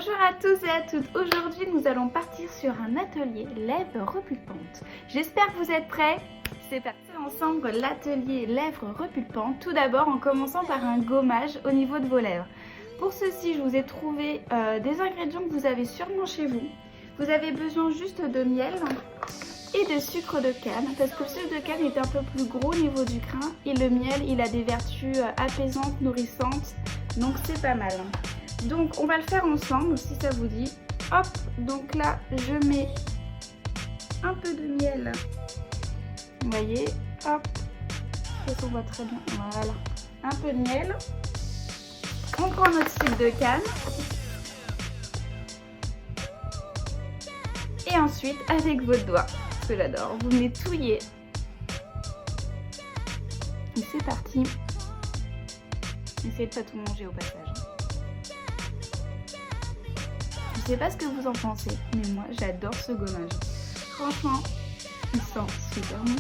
Bonjour à tous et à toutes, aujourd'hui nous allons partir sur un atelier lèvres repulpantes. J'espère que vous êtes prêts. C'est parti ensemble l'atelier lèvres repulpantes, tout d'abord en commençant par un gommage au niveau de vos lèvres. Pour ceci, je vous ai trouvé des ingrédients que vous avez sûrement chez vous. Vous avez besoin juste de miel et de sucre de canne, parce que le sucre de canne est un peu plus gros au niveau du grain et le miel il a des vertus apaisantes, nourrissantes, donc c'est pas mal. Donc on va le faire ensemble si ça vous dit. Hop, donc là je mets un peu de miel. Vous voyez, hop, ça on voit très bien. Voilà, un peu de miel. On prend notre sucre de canne. Et ensuite avec votre doigt, parce que j'adore, vous nettoyez. Et c'est parti. Essayez de pas tout manger au passage. Je sais pas ce que vous en pensez, mais moi j'adore ce gommage. Franchement, il sent super bon.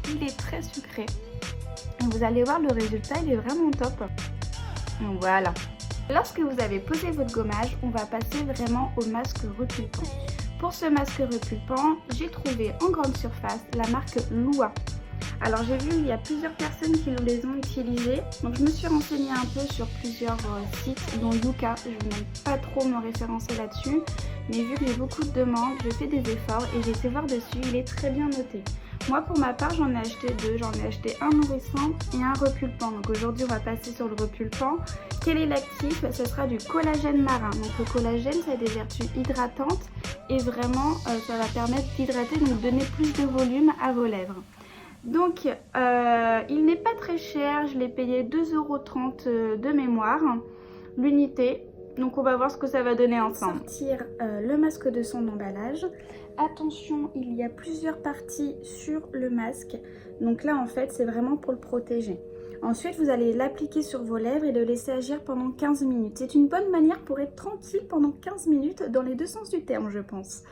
Il est très sucré. Et vous allez voir, le résultat il est vraiment top. Donc voilà. Lorsque vous avez posé votre gommage, on va passer vraiment au masque repulpant. Pour ce masque repulpant, j'ai trouvé en grande surface la marque Lua. Alors j'ai vu il y a plusieurs personnes qui les ont utilisés, donc je me suis renseignée un peu sur plusieurs sites dont Yuka. Je ne vais pas trop me référencer là-dessus, mais vu que j'ai beaucoup de demandes, je fais des efforts et j'ai été voir dessus, il est très bien noté. Moi pour ma part j'en ai acheté deux, j'en ai acheté un nourrissant et un repulpant. Donc aujourd'hui on va passer sur le repulpant. Quel est l'actif? Ce sera du collagène marin. Donc le collagène ça a des vertus hydratantes et vraiment ça va permettre d'hydrater, donc donner plus de volume à vos lèvres. Donc il n'est pas très cher, je l'ai payé 2,30 € de mémoire l'unité. Donc on va voir ce que ça va donner ensemble. Sortir le masque de son emballage. Attention, il y a plusieurs parties sur le masque. Donc là en fait c'est vraiment pour le protéger. Ensuite vous allez l'appliquer sur vos lèvres et le laisser agir pendant 15 minutes. C'est une bonne manière pour être tranquille pendant 15 minutes dans les deux sens du terme je pense.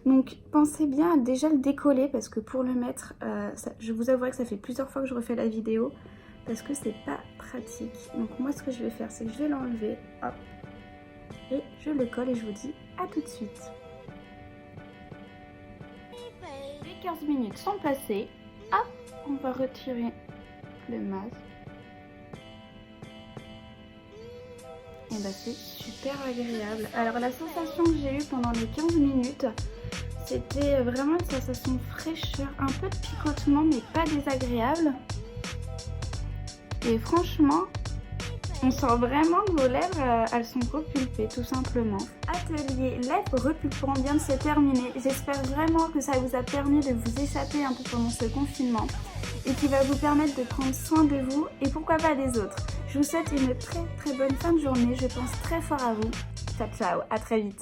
Donc pensez bien à déjà le décoller parce que pour le mettre, je vous avouerai que ça fait plusieurs fois que je refais la vidéo parce que c'est pas pratique. Donc moi ce que je vais faire c'est que je vais l'enlever, hop, et je le colle et je vous dis à tout de suite. Les 15 minutes sont passées, hop, on va retirer le masque. Et bah c'est super agréable. Alors la sensation que j'ai eue pendant les 15 minutes, c'était vraiment une sensation de fraîcheur, un peu de picotement mais pas désagréable. Et franchement, on sent vraiment que vos lèvres, elles sont repulpées tout simplement. Atelier lèvres repulpant vient de se terminer. J'espère vraiment que ça vous a permis de vous échapper un peu pendant ce confinement et qui va vous permettre de prendre soin de vous et pourquoi pas des autres. Je vous souhaite une très bonne fin de journée. Je pense très fort à vous. Ciao, ciao, à très vite.